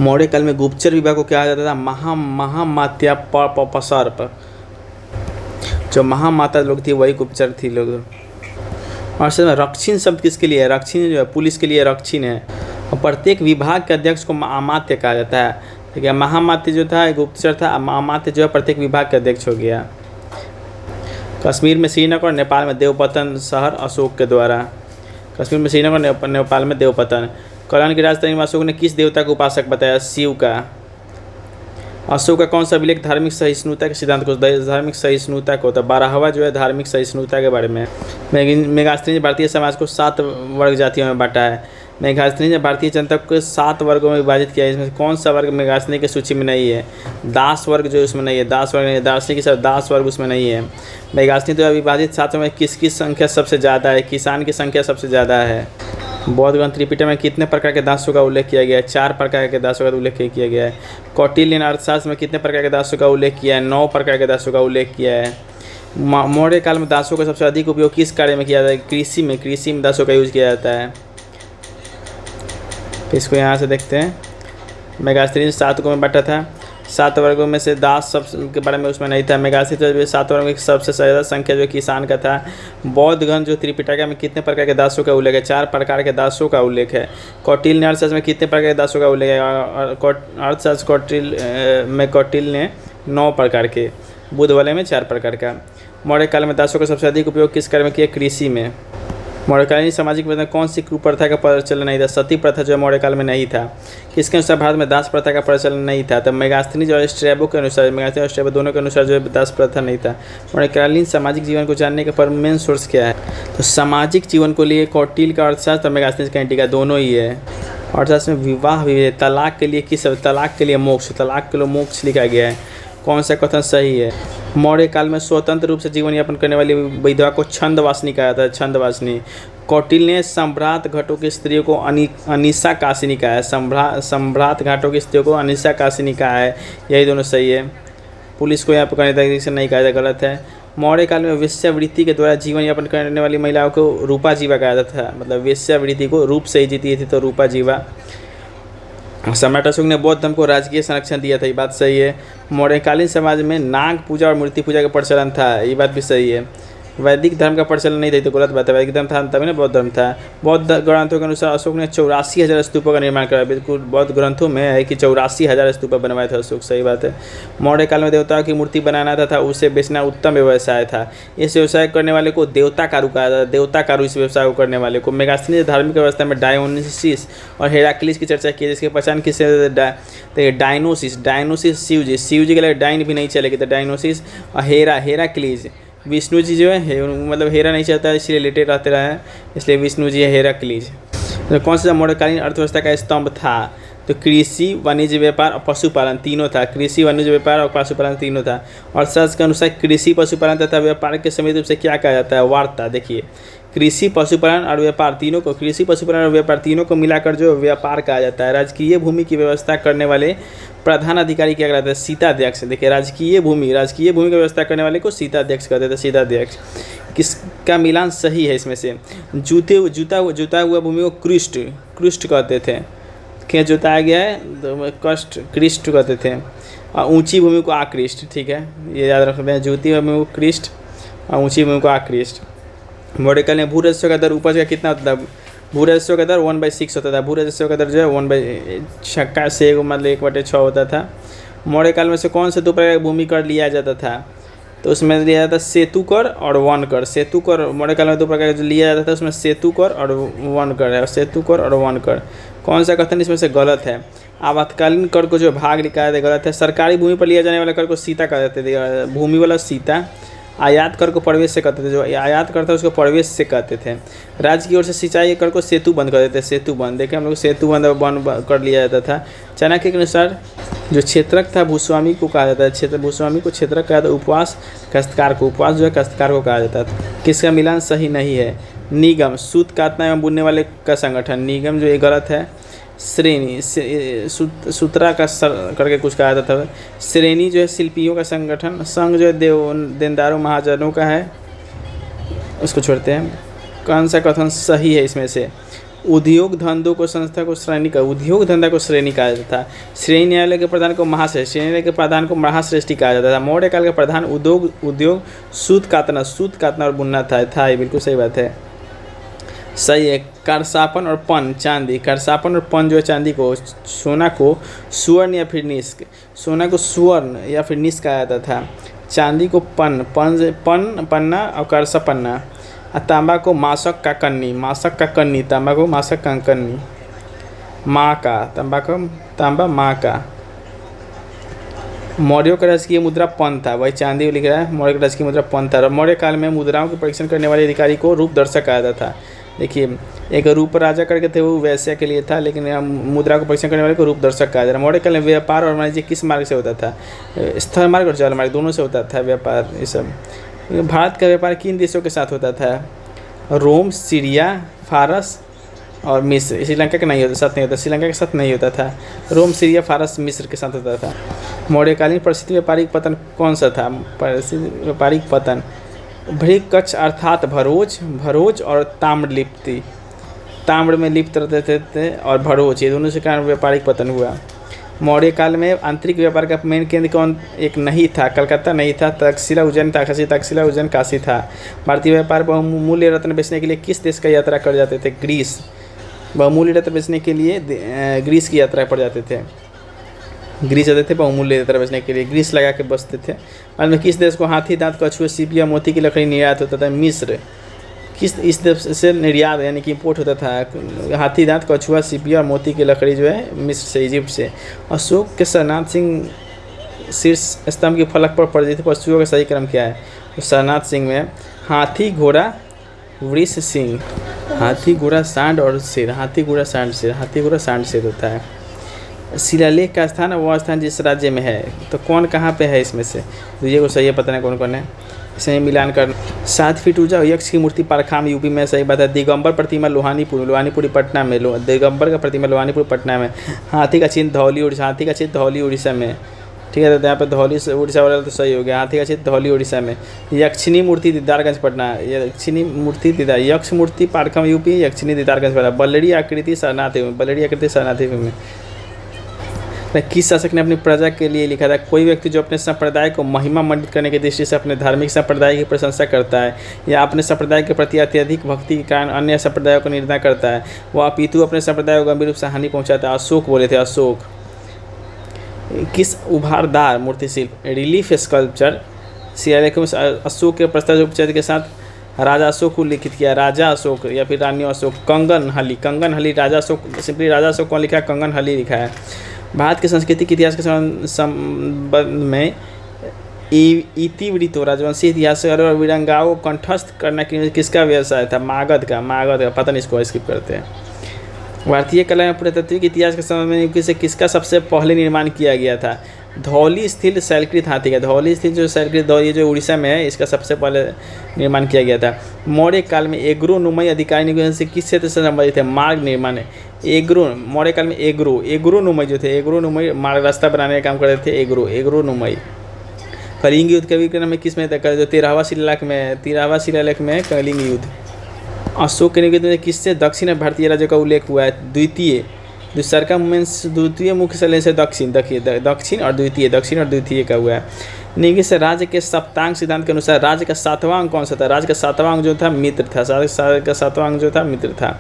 मौर्य काल में गुप्तचर विभाग को क्या जाता था? महामात्या सर्प। जो महामाता लोग थी वही गुप्तचर थी लोग। और सर रक्षिण शब्द किसके लिए है? रक्षिण जो है पुलिस के लिए रक्षिण है। और प्रत्येक विभाग के अध्यक्ष को अमात्य कहा जाता है। ठीक है, महामात्य जो था गुप्तचर था, अमात्य जो है प्रत्येक विभाग के अध्यक्ष हो गया। कश्मीर में श्रीनगर और नेपाल में देवपतन शहर अशोक के द्वारा। कश्मीर में श्रीनगर, नेपाल में देवपतन। कल्याण की राजधानी में अशोक ने किस देवता को उपासक बताया? शिव का। अशोक का कौन सा अभिलेख धार्मिक सहिष्णुता के सिद्धांत को? धार्मिक सहिष्णुता को होता है। 12वां जो है धार्मिक सहिष्णुता के बारे में। मेगास्थनी ने भारतीय समाज को 7 वर्ग जातियों में बांटा है। मेगास्थनी ने भारतीय जनता को 7 वर्गों में विभाजित किया है। इसमें कौन सा वर्ग मेगास्थनी की सूची में नहीं है? दास वर्ग जो उसमें नहीं है, दास वर्ग नहीं, दार्शनिक सब दास वर्ग उसमें नहीं है। मेगास्थनी तो विभाजित 7 में किसकी संख्या सबसे ज़्यादा है? किसान की संख्या सबसे ज़्यादा है। बौद्ध ग्रंथ त्रिपिटक में कितने प्रकार के दासों का उल्लेख किया गया है? 4 प्रकार के दासों का उल्लेख किया गया है। कौटिल्य ने अर्थशास्त्र में कितने प्रकार के दासों का उल्लेख किया है? 9 प्रकार के दासों का उल्लेख किया है। मौर्य काल में दासों का सबसे अधिक उपयोग किस कार्य में किया जाता है? कृषि में। कृषि में दासों का यूज किया जाता है। इसको यहाँ से देखते हैं। मेगास्थनी ने 7 को में बांटा था। 7 वर्गों में से दास सब के बारे में उसमें नहीं था। मेगास्थनी तो 7 वर्गों की सबसे ज़्यादा संख्या जो किसान का था। बौद्ध ग्रंथ जो त्रिपिटक में कितने प्रकार के दासों का उल्लेख है? 4 प्रकार के दासों का उल्लेख है। कौटिल्य ने अर्थशास्त्र में कितने प्रकार के दासों का उल्लेख है? अर्थशास्त्र कौटिल्य ने 9 प्रकार के। बुद्ध वाले में 4 प्रकार का। मौर्य काल में दासों का सबसे अधिक उपयोग किस कार्य में किया? कृषि में। मौर्यकालीन सामाजिक व्यवस्था में कौन सी कुप्रथा का प्रचलन नहीं था? सती प्रथा जो मौर्य काल में नहीं था। किसके अनुसार भारत में दास प्रथा का प्रचलन नहीं था? तो मेगास्थनी जो स्ट्रैबो के अनुसार, मेगास्थनी और स्ट्रैबो दोनों के अनुसार जो है दास प्रथा नहीं था। मौर्यकालीन सामाजिक जीवन को जानने का मेन सोर्स क्या है? तो सामाजिक जीवन को लिए कौटिल्य का अर्थशास्त्र और मेगास्थनी का एंटिका दोनों ही है। अर्थशास्त्र में विवाह भी, तलाक के लिए किस, तलाक के लिए मोक्ष, तलाक के लिए मोक्ष लिखा गया है। कौन सा कथन सही है? मौर्य काल में स्वतंत्र रूप से जीवन यापन करने वाली विधवा को छंदवासिनी कहा जाता है। छंदवासिनी। कौटिल्य ने सम्भ्रात घाटों की स्त्रियों को अनिशा कासिनी कहा है। सम्भ्रात घाटों की स्त्रियों को अनिशा कासिनी कहा है। यही दोनों सही है। पुलिस को यहाँ पर करने तरीके से नहीं कहा जाता, गलत है। मौर्य काल में वेश्यावृत्ति के द्वारा जीवन यापन करने वाली महिलाओं को रूपा जीवा कहा जाता था। मतलब वेश्यावृत्ति को रूप से ही जीती थी तो रूपा जीवा। सम्राट अशोक ने बौद्ध धर्म को राजकीय संरक्षण दिया था। ये बात सही है। मौर्यकालीन समाज में नाग पूजा और मूर्ति पूजा का प्रचलन था। ये बात भी सही है। वैदिक धर्म का प्रचलन नहीं था, तो गलत बात है। वैदिक धर्म था तभी ना बौद्ध धर्म था। बौद्ध ग्रंथों के अनुसार अशोक ने 84,000 स्तूपों का निर्माण कराया। बिल्कुल बौद्ध ग्रंथों में है कि 84,000 स्तूप बनवाए थे अशोक, सही बात है। मौर्य काल में देवताओं की मूर्ति बनाना था उसे बेचना उत्तम व्यवसाय था। इस व्यवसाय करने वाले को देवताकारु कहा जाता है। देवताकारु इस व्यवसाय को करने वाले को। मेगास्थनी ने धार्मिक व्यवस्था में डायोनिसिस और हेराक्लिस की चर्चा की, जिसकी पहचान किससे? डायनोसिस। डायनोसिस शिव जी के लिए डाइन भी नहीं चलेगी, तो डायनोसिस। और हेराक्लिस विष्णु जी जो है, मतलब हेरा नहीं चाहता है इसलिए लेटे रहते रहे, इसलिए विष्णु जी है हेराक्लिस। तो कौन सा मौर्यकालीन अर्थव्यवस्था का स्तंभ था? तो कृषि, वाणिज्य, व्यापार और पशुपालन तीनों था। कृषि, वाणिज्य, व्यापार और पशुपालन तीनों था। और अर्थशास्त्र के अनुसार कृषि, पशुपालन तथा व्यापार के समृद्ध रूप से क्या कहा जाता है? वार्ता। देखिए, कृषि, पशुपालन और व्यापार तीनों को, कृषि, पशुपालन और व्यापार तीनों को मिलाकर जो व्यापार कहा जाता है। राजकीय भूमि की व्यवस्था करने वाले प्रधान अधिकारी क्या कहलाता है? सीताध्यक्ष। देखिए, राजकीय भूमि की व्यवस्था करने वाले को सीताध्यक्ष कहते थे। सीताध्यक्ष। किसका मिलान सही है इसमें से? जुता हुआ भूमि को कृष्ट कहते थे। क्या जोताया गया है तो कृष्ट कहते थे। और ऊंची भूमि को आकृष्ट। ठीक है, ये याद रखते हैं। जुती हुई भूमि को कृष्ट और ऊंची भूमि को आकृष्ट। मौर्य काल में भू राजस्व का दर उपज का कितना होता था? भू राजस्व का दर 1/6 होता था। भू राजस्व का दर जो है 1/6 मतलब 1/6 होता था। मौर्य काल में से कौन से 2 प्रकार का भूमि कर लिया जाता था? तो उसमें लिया जाता सेतु कर और वन कर। सेतु कर मौर्य काल में 2 प्रकार का जो लिया जाता था, उसमें सेतु कर और वन कर है। सेतु कर और वन कर। कौन सा कथन इसमें से गलत है? आपातकालीन कर को जो भाग लिखा है गलत है। सरकारी भूमि पर लिया जाने वाला कर को सीता कहते थे। भूमि वाला सीता। आयात कर को प्रवेश से कहते थे। जो आयात करता है उसको प्रवेश से कहते थे। राज्य की ओर से सिंचाई कर को सेतु बंद कर देते थे। सेतु बंद, देखें हम लोग सेतु बंद कर लिया जाता था। चाणक्य के अनुसार जो क्षेत्रक था भूस्वामी को कहा जाता है। भूस्वामी को क्षेत्रक कहा जाता है। उपवास काश्तकार को, उपवास जो है काश्तकार को कहा जाता था। किसका मिलान सही नहीं है? निगम, सूत काटना एवं बुनने वाले का संगठन। निगम जो ये गलत है। श्रेणी, सूत्रा का करके कुछ कहा जाता था। श्रेणी जो है शिल्पियों का संगठन। संघ जो है देनदारों महाजनों का है, उसको छोड़ते हैं। कौन सा कथन सही है इसमें से? उद्योग धंधों को संस्था को श्रेणी का उद्योग धंधा को श्रेणी कहा जाता था। श्रेणी न्यायालय के प्रधान को महाश्रेष्ठ, श्रेणी न्यायालय के प्रधान को महाश्रेष्ठी कहा जाता था। मौर्य काल का प्रधान उद्योग सूत कातना और बुनना था। ये बिल्कुल सही बात है, सही है। करसापन और पन चांदी, करसापन और पन जो है चांदी को, सोना को सुवर्ण या फिर निष्क, सोना को सुवर्ण या फिर निष्क कहा जाता था। चांदी को पन्ना और करसा पन्ना। तांबा को मासक का कन्नी, तांबा को मासक का कन्नी। माँ का तांबा माँ का। मौर्यों का राजकीय मुद्रा पन था, वही चांदी लिख रहा है। मौर्य का राजकीय मुद्रा पन था। मौर्य काल में मुद्राओं के परीक्षण करने वाले अधिकारी को रूपदर्शक कहा जाता था। देखिए, एक रूप राजा करके थे, वो वैश्य के लिए था, लेकिन मुद्रा को परीक्षण करने वाले को रूपदर्शक कहा जाता है। मौर्य काल में व्यापार और वाणिज्य किस मार्ग से होता था? स्थल मार्ग और जल मार्ग दोनों से होता था व्यापार। ये सब भारत का व्यापार किन देशों के साथ होता था? रोम, सीरिया, फारस और मिस्र। श्रीलंका के नहीं होता, साथ नहीं होता, श्रीलंका के साथ नहीं होता था। रोम, सीरिया, फारस, मिस्र के साथ होता था। मौर्यकालीन प्रसिद्ध व्यापारिक पतन कौन सा था? प्रसिद्ध व्यापारिक पतन भृगकच्छ अर्थात भरोज और ताम्रलिप्ति। ताम्र में लिप्त रहते थे और भरोज, ये दोनों से कारण व्यापारिक पतन हुआ। मौर्य काल में आंतरिक व्यापार का मेन केंद्र कौन एक नहीं था? कलकत्ता नहीं था, तक्षशिला उज्जैन काशी था। भारतीय व्यापार बहुमूल्य रत्न बेचने के लिए किस देश का यात्रा कर जाते थे? ग्रीस। बहुमूल्य रत्न बेचने के लिए ग्रीस की यात्रा पर जाते थे। ग्रीस जाते थे बहुमूल्य रत्न बेचने के लिए, ग्रीस लगा के बसते थे। बाद में किस देश को हाथी दांत, कछुआ, सीपी या मोती की लकड़ी निर्यात होता था? मिस्र। इस देश से निर्यात यानी कि इंपोर्ट होता था हाथी दांत, कछुआ, सीपी और मोती की लकड़ी जो है मिस्र से, इजिप्ट से। अशोक के सरनाथ सिंह शीर्ष स्तंभ के फलक पर परिचित पशुओं का सही क्रम क्या है? तो सरनाथ सिंह में हाथी, घोड़ा, वृष, सिंह। हाथी, घोड़ा, सांड और शेर। हाथी, घोड़ा, सांड, शेर होता है। शिलालेख का स्थान वह स्थान जिस राज्य में है, तो कौन कहाँ पे है इसमें से? दूसरे को सही है, पता नहीं कौन कौन है, इसे मिलान कर। 7 फीट ऊंचा यक्ष की मूर्ति पारखाम यूपी में, सही बात है। दिगंबर प्रतिमा लोहानीपुरी पटना में, दिगंबर का प्रतिमा लोहानीपुर पटना में। हाथी का चिन्ह धौली उड़ीसा में, ठीक है। तो यहाँ पे धौली से उड़ीसा वाला तो सही हो गया। हाथी का चिन्ह धौली उड़ीसा में। यक्षिणी मूर्ति दीदारगंज पटना, यक्ष मूर्ति पारखाम यूपी, यक्षिणी दीदारगंज पटना। बल्लड़ी आकृति सरनाथ में किस शासक ने अपनी प्रजा के लिए लिखा था? कोई व्यक्ति जो अपने संप्रदाय को महिमा मंडित करने की दृष्टि से अपने धार्मिक संप्रदाय की प्रशंसा करता है या अपने संप्रदाय के प्रति अत्यधिक भक्ति के कारण अन्य संप्रदायों को निंदा करता है, वह अपितु अपने संप्रदाय को गंभीर रूप से हानि पहुंचाता है। अशोक बोले थे, अशोक। किस उभारदार मूर्तिशिल्प रिलीफ स्कल्पचर शिलालेखों में अशोक के प्रस्ताव उपचार के साथ राजा अशोक को लिखित किया? राजा अशोक या फिर रानी अशोक। कंगन हली, राजा अशोक, सिंपली राजा अशोक कौन लिखा है? कंगन हली लिखा है। भारत के सांस्कृतिक इतिहास के संबंध में इतिवृत्त राजवंशी इतिहास और वीरंगाओं को कंठस्थ करना किसका व्यवसाय था? मागध का। पता नहीं, इसको स्किप करते हैं। भारतीय कला में पुरातात्विक इतिहास के संबंध में से किसका सबसे पहले निर्माण किया गया था? धौली स्थित शैलकृत हाथी का। धौली स्थित जो शैलकृत ये जो उड़ीसा में है, इसका सबसे पहले निर्माण किया गया था। मौर्य काल में एग्रोनुमई अधिकारी नियोजन से किस क्षेत्र से संबंधित है? मार्ग निर्माण। मौर्य काल में एग्रोनुमई जो थे, एग्रोनुमई मार्ग रास्ता बनाने का काम करते थे। एग्रोनुमई। कलिंग युद्ध कवि के नाम में किस में था? जो 13वां शिलालेख में कलिंग युद्ध। अशोक के निकेतन में किससे दक्षिण भारतीय राज्यों का उल्लेख हुआ है? द्वितीय मुख्य शैली से दक्षिण और द्वितीय का हुआ है। निगे से राज्य के सप्तांग सिद्धांत के अनुसार राज्य का 7वां अंग कौन सा था? राज्य का 7वां अंग जो था मित्र था।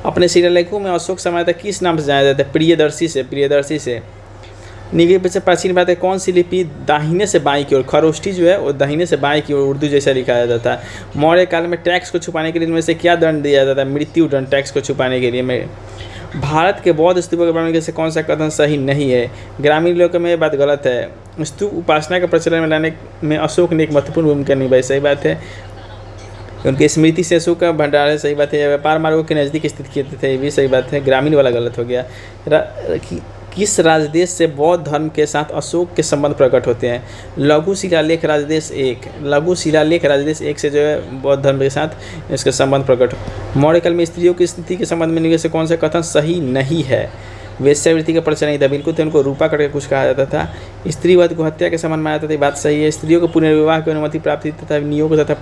अपने शिलालेखों में अशोक समानता किस नाम से जाना जाता है? प्रियदर्शी से। निगे से प्राचीन बात है, कौन सी लिपि दाहिने से बाईं की ओर? खरोष्ठी जो है वो दाहिने से बाईं की ओर उर्दू जैसा लिखा जाता था। मौर्य काल में टैक्स को छुपाने के लिए इनमें से क्या दंड दिया जाता है? मृत्यु दंड, टैक्स को छुपाने के लिए। भारत के बौद्ध स्तूपों के बारे में से कौन सा कथन सही नहीं है? ग्रामीण लोगों में यह बात गलत है। स्तूप उपासना के प्रचलन में लाने में अशोक ने एक महत्वपूर्ण भूमिका निभाई, सही बात है। उनकी स्मृति से अशोक का भंडार है, सही बात है। व्यापार मार्गों के नज़दीक स्थित किए थे, ये भी सही बात है। ग्रामीण वाला गलत हो गया। किस राजदेश से बौद्ध धर्म के साथ अशोक के संबंध प्रकट होते हैं? लघु शिलालेख राजदेश 1 से जो है बौद्ध धर्म के साथ इसके संबंध प्रकट हो। मौर्य काल में स्त्रियों की स्थिति के संबंध में निम्न से कौन सा कथन सही नहीं है? वेश्यावृत्ति का प्रचलन नहीं था, बिल्कुल थे, उनको रूपा करके कुछ कहा जाता था। स्त्रीवध को हत्या के समान माना जाता था, बात सही है। स्त्रियों को पुनर्विवाह की अनुमति प्राप्त थी तथा नियोग तथा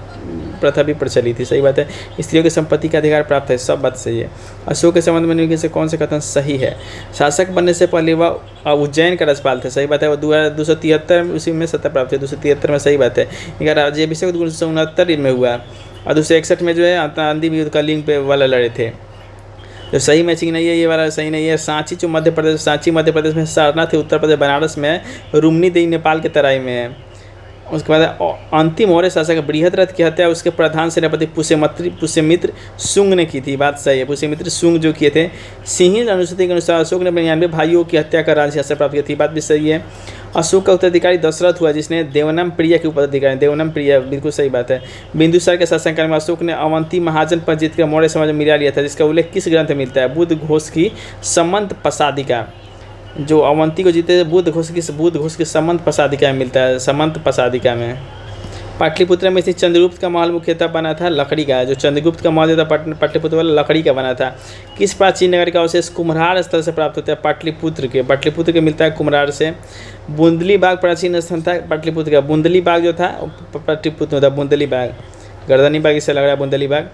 प्रथा भी प्रचलित थी, सही बात है। स्त्रियों के संपत्ति का अधिकार प्राप्त है, सब बात सही है। अशोक के संबंध में निम्नलिखित में से कौन से कथन सही है? शासक बनने से पहले वह उज्जैन का राज्यपाल थे, सही बात है। वो 273 उसी में सत्ता प्राप्त है, 273 में, सही बात है। इनका राज्याभिषेक 269 में हुआ और 261 में जो है आंधी युद्ध का लिंग पे वाला लड़े थे। जो सही मैचिंग नहीं है, ये वाला सही नहीं है। सांची जो मध्य प्रदेश, सांची मध्य प्रदेश में, सारनाथ उत्तर प्रदेश, बनारस में, रुमनी देवी नेपाल के तराई में है। उसके बाद अंतिम मौर्य शासक बृहद्रथ की हत्या उसके प्रधान सेनापति पुष्यमित्र शुंग ने की थी, बात सही है। पुष्यमित्र शुंग जो किए थे। सिंह अनुसूची के अनुसार अशोक ने 92 भाइयों की हत्या कर राज्य शासन प्राप्त की थी, बात भी सही है। अशोक का उत्तराधिकारी दशरथ हुआ जिसने देवनम प्रिय के उत्तराधिकारी, देवनम प्रिय, बिल्कुल सही बात है। बिंदुसार के शासनकाल में अशोक ने अवंती महाजन पर जीतकर मौर्य समाज में मिला लिया था, जिसका उल्लेख किस ग्रंथ में मिलता है? बुद्ध घोष की समंत पसादिका। जो अवंती को जीते बुद्ध घोष की समंत पसादिका में मिलता है, समंत पसादिका में। पाटलिपुत्र में स्थित चंद्रगुप्त का महल मुख्यतः बना था लकड़ी का, जो चंद्रगुप्त का महल था पाटलिपुत्र वाला लकड़ी का बना था। किस प्राचीन नगर का अवशेष कुम्हार स्थल से प्राप्त होता है? पाटलिपुत्र के मिलता है कुम्हार से। बुंदली बाग प्राचीन स्थान था पाटलिपुत्र का, बुंदली बाग जो था पाटलिपुत्र में था, बुंदली बाग, गर्दनी बाग इससे लग रहा है बुंदली बाग।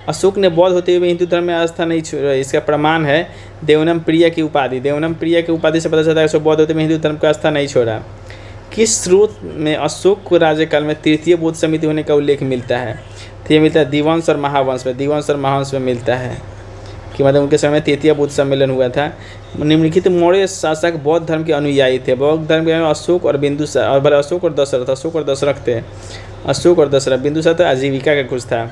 अशोक ने बौद्ध होते हुए हिंदू धर्म में आस्था नहीं छोड़ा, इसका प्रमाण है देवनम प्रिय की उपाधि। देवनम प्रिय की उपाधि से पता चलता है कि बौद्ध होते हुए हिंदू धर्म का आस्था नहीं छोड़ा। किस स्रोत में अशोक को राज्यकाल में तृतीय बौद्ध समिति होने का उल्लेख मिलता है? तो ये मिलता है दिवंश और महावंश में, दिवंश और महावंश में मिलता है कि मतलब उनके समय तृतीय बौद्ध सम्मेलन हुआ था। निम्नलिखित मौर्य शासक बौद्ध धर्म के अनुयायी थे। बौद्ध धर्म के अशोक और बिंदुसार, और अशोक और दशरथ थे। अशोक और दशरथ, बिंदुसार तो आजीविका का कुछ था।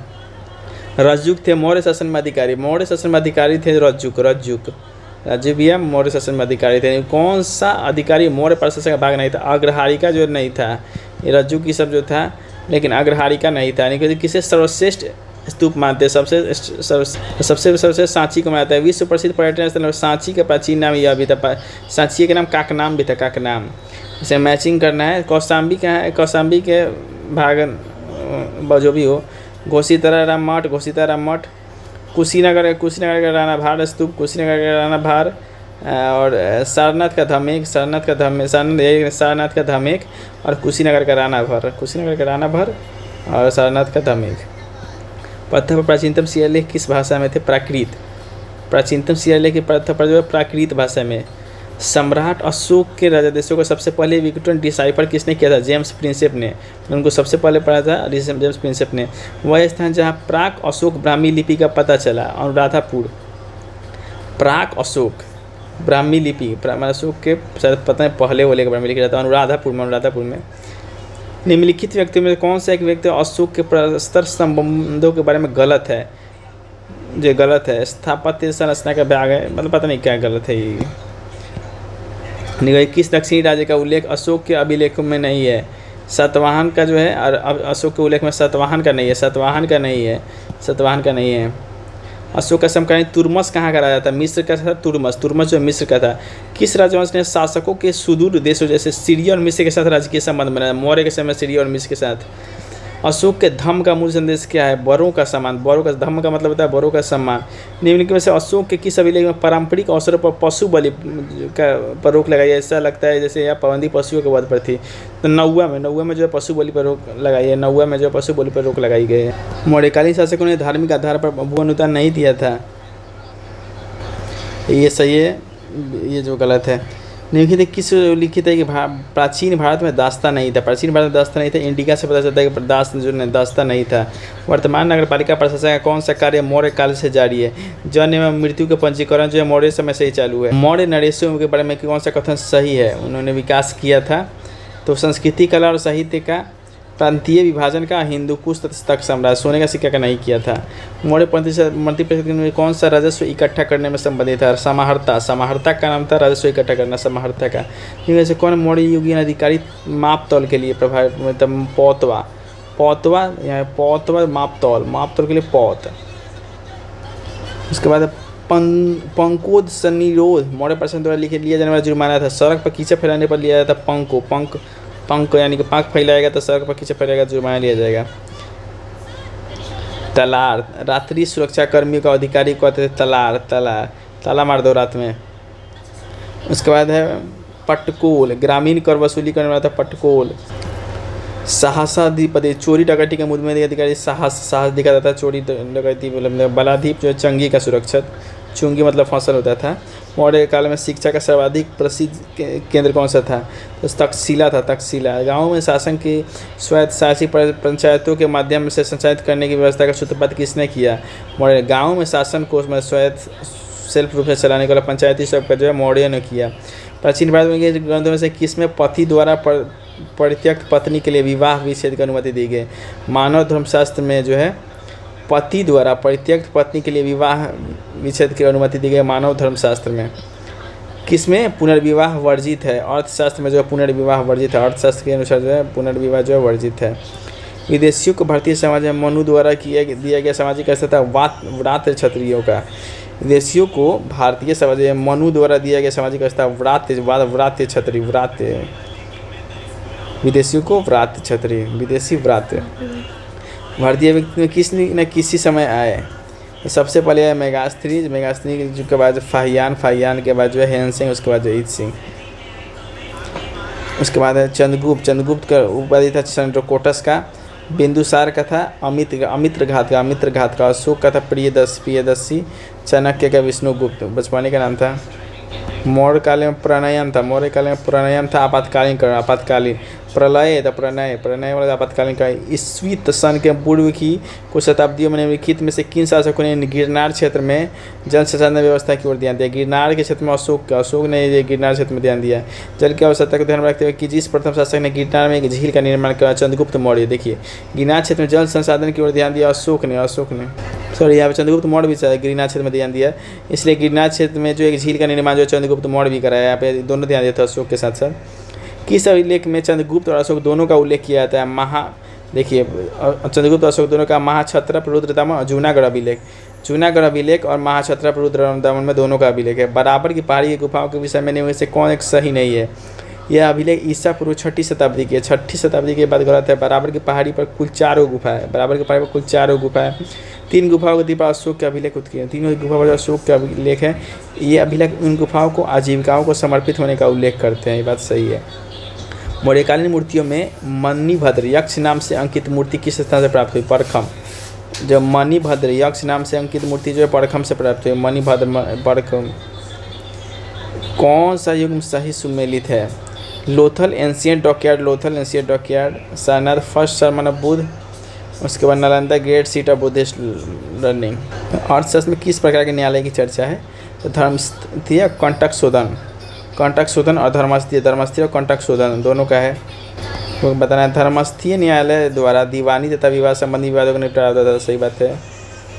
रज्जुक थे मौर्य शासन में अधिकारी, मौर्य शासन में अधिकारी थे रज्जुक राज्य भी है, मौर्य शासन में अधिकारी थे। कौन सा अधिकारी मौर्य प्रशासन का भाग नहीं था? अग्रहारिका जो नहीं था, ये रज्जुक की सब जो था, लेकिन अग्रहारिका नहीं था। यानी कि किसे सर्वश्रेष्ठ स्तूप मानते हैं? सबसे सांची को मानता है। विश्व प्रसिद्ध पर्यटन स्थल सांची का प्राचीन नाम यह भी था, सांची के नाम काकनाम भी था, काकनाम। इसे मैचिंग करना है। कौशाम्बी कहाँ है? कौशाम्बी के भाग जो भी हो, घोषिताराम मठ, कुशीनगर का राणा भार स्तूप, कुशीनगर का राणा भार, और सारनाथ का धमेक और कुशीनगर का राणा भर और सारनाथ का धमेक। पत्थर पर प्राचीनतम शिलालेख किस भाषा में थे? प्राकृत। प्राचीनतम शिलालेख के पत्थर पर जो है प्राकृत भाषा में। सम्राट अशोक के राजादेशों को सबसे पहले विक्टोरियन डिसाइफर किसने किया था? जेम्स प्रिंसेप ने। उनको सबसे पहले पढ़ा था जेम्स प्रिंसेप ने। वह स्थान जहाँ प्राक अशोक ब्राह्मी लिपि का पता चला, अनुराधापुर। प्राक अशोक ब्राह्मी लिपि, अशोक के शायद पता है पहले वाले के बारे में लिखा जाता है, अनुराधापुर में। निम्नलिखित व्यक्तियों में कौन सा एक व्यक्ति अशोक के परस्पर संबंधों के बारे में गलत है? जो गलत है, स्थापत्य संरचना का भाग है, मतलब पता नहीं क्या गलत है ये। किस दक्षिणी राज्य का उल्लेख अशोक के अभिलेखों में नहीं है? सातवाहन का जो है, और अशोक के उल्लेख में सातवाहन का नहीं है। अशोक का समकालीन तुर्मस कहाँ का राजा था? मिस्र का था तुर्मस जो मिस्र का था। किस राजवंश ने शासकों के सुदूर देशों जैसे सीरिया और मिस्र के साथ राजकीय संबंध बनाया? मौर्य के समय सीरिया और मिस्र के साथ। अशोक के धम्म का मूल संदेश क्या है? बड़ों का सम्मान। धम्म का मतलब होता है बड़ों का सम्मान। निम्नलिखित में से अशोक के किस अभिलेख में पारंपरिक अवसरों पर पशु बलि पर रोक लगाई है? ऐसा लगता है जैसे यहाँ पाबंदी पशुओं के वध पर थी। तो नौवा में जो है पशु बलि पर रोक लगाई गई है। मौर्यकालीन शासकों ने धार्मिक आधार पर भू अनुदान नहीं दिया था, ये सही है, ये जो गलत है। निम्नलिखित किस लिखित है कि प्राचीन भारत में दास्ता नहीं था? इंडिका से पता चलता है कि दास्ता नहीं था। वर्तमान नगर पालिका प्रशासन का कौन सा कार्य मौर्य काल से जारी है? जन्म एवं मृत्यु का पंजीकरण जो है मौर्य समय से ही चालू है। मौर्य नरेशों के बारे में कौन सा कथन सही है? उन्होंने विकास किया था। तो संस्कृति, कला और साहित्य का प्रांतीय विभाजन का, हिंदू कुश तक साम्राज्य, सोने का सिक्का का नहीं किया था। मौर्य मंत्री में कौन सा राजस्व इकट्ठा करने में संबंधित है? समाहर्ता का नाम था राजस्व इकट्ठा करना, समाहर्ता का। इनमें से कौन मौर्य युगीन अधिकारी माप तौल के लिए प्रभावित? मतलब पौतवा माप तौल के लिए पौत। उसके बाद पंकोद सनिरोध मौर्य प्रशासन द्वारा लिया जाने वाला जुर्माना था। सड़क पर कीचड़ फैलाने पर लिया जाता पंख यानी कि पंख फैलाएगा तो सड़क पर कीचड़ फैलाएगा, जुर्माना लिया जाएगा। तलार, रात्रि सुरक्षा कर्मियों का अधिकारी कहते थे ताला मार दो रात में। उसके बाद है पटकोल, ग्रामीण कर वसूली करने वाला था पटकोल। साहसाधिपति, चोरी डकैती के मुद्दे में अधिकारी साहस दिखाता था। चोरी डकैती मतलब बलाधिप जो चंगी का सुरक्षक, चुंगी मतलब फसल होता था। मौर्य काल में शिक्षा का सर्वाधिक प्रसिद्ध केंद्र कौन सा था? तो तक्षशिला था, तक्षशिला। गाँव में शासन की स्वायत्तशासी पंचायतों के माध्यम से संचालित करने की व्यवस्था का सूत्रपात किसने किया? मौर्य। गाँव में शासन को स्वायत्त सेल्फ रूप से चलाने वाला पंचायती सब का जो है मौर्य ने किया। प्राचीन भारत में ग्रंथों में से किसमें पति द्वारा परित्यक्त पत्नी के लिए विवाह विच्छेद की अनुमति दी गई? मानव धर्मशास्त्र में जो है पति द्वारा परित्यक्त पत्नी के लिए विवाह विच्छेद की अनुमति दी गई मानव धर्मशास्त्र में। किसमें पुनर्विवाह वर्जित है? अर्थशास्त्र में जो है पुनर्विवाह वर्जित है। अर्थशास्त्र के अनुसार जो है पुनर्विवाह जो है वर्जित है। विदेशियों को भारतीय समाज में मनु द्वारा दिया गया सामाजिक स्तर था व्रात क्षत्रियों का। विदेशियों को भारतीय समाज में मनु द्वारा दिया गया सामाजिक स्तर व्रात क्षत्रिय, व्रात। विदेशियों को व्रात क्षत्रिय, विदेशी व्रात। भारतीय व्यक्ति में किसी न किसी समय आए। सबसे पहले है मेगास्थनीज के बाद फाहियान के बाद जो है हेनसिंह, उसके बाद जो ईद सिंह। उसके बाद है चंद्रगुप्त का उपाधि था चंद्रकोटस का। बिंदुसार का था अमित्रघात का। अशोक का था प्रियदर्शी। चाणक्य का विष्णुगुप्त बचपने का नाम था। मौर्य काल में प्रणयन था आपातकालीन। प्रलय था प्रणय वाला आपातकालीन का। ईस्वी सन के पूर्व की कुछ शताब्दियों में निम्नलिखित में से किन शासकों ने गिरनार क्षेत्र में जल संसाधन व्यवस्था की ओर ध्यान दिया? गिरनार के क्षेत्र में अशोक ने ये गिरनार क्षेत्र में ध्यान दिया। जल की आवश्यकता को ध्यान में रखते हुए कि जिस प्रथम शासक ने गिरनार में एक झील का निर्माण किया? चंद्रगुप्त मौर्य। देखिए गिरनार क्षेत्र में जल संसाधन की ओर ध्यान दिया अशोक ने सॉरी यहाँ पे चंद्रगुप्त मौर्य भी गिरनार क्षेत्र में ध्यान दिया। इसलिए गिरनार क्षेत्र में जो एक झील का निर्माण जो चंद्रगुप्त मौर्य भी कराया। यहाँ पे दोनों ध्यान दिया था अशोक के साथ साथ। किस अभिलेख में चंद्रगुप्त और अशोक दोनों का उल्लेख किया जाता है? देखिए चंद्रगुप्त और अशोक दोनों का महाक्षत्रप रुद्रदमन जूनागढ़ अभिलेख और महाक्षत्रप रुद्रदमन में दोनों का अभिलेख है। बराबर की पहाड़ी की गुफाओं के विषय में निम्न में से कौन एक सही नहीं है? यह अभिलेख ईसा पूर्व 6ठी शताब्दी के बाद गलत है। बराबर की पहाड़ी पर कुल 4 गुफा है। 3 गुफाओं के दीपा अशोक के अभिलेख उत्कीर्ण। तीनों गुफा पर अशोक का अभिलेख है। ये अभिलेख उन गुफाओं को आजीविकाओं को समर्पित होने का उल्लेख करते हैं। ये बात सही है। मौर्यकालीन मूर्तियों में मणिभद्र यक्ष नाम से अंकित मूर्ति किस स्थान से प्राप्त हुई? परखम। जब मणिभद्र यक्ष नाम से अंकित मूर्ति जो है परखम से प्राप्त हुई। मणिभद्र परखम। कौन सा युग सही सुमेलित है? Lothal ancient dockyard, Sarnath first sermon of Buddha. उसके बाद Nalanda great seat of Buddhist learning. अर्थशास्त्र में किस प्रकार के न्यायालय की चर्चा है? तो धर्मस्थीय कंटक शोधन और धर्मस्थीय और कंटक शोधन दोनों का है। तो बताना है धर्मस्थीय न्यायालय द्वारा दीवानी तथा विवाह संबंधी विवादों को निपटाया जाता था। सही बात है।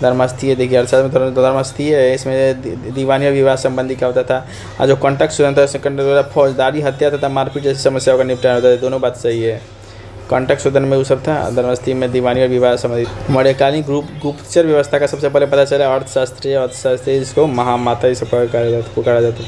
धर्मस्थीय देखिए अर्थशास्त्र में धर्मस्थीय है, इसमें दीवानी और विवाह संबंधी क्या होता था। और जो कंटक शोधन था द्वारा फौजदारी हत्या तथा मारपीट जैसी समस्याओं का निपटारा होता था। दोनों बात सही है। कंटक शोधन में वो सब था, धर्मस्थीय में दीवानी और विवाह संबंधित। मौर्यकालीन गुप्तचर व्यवस्था का सबसे पहले पता चला अर्थशास्त्री जिसको महामाता इस प्रकार पुकारा जाता था।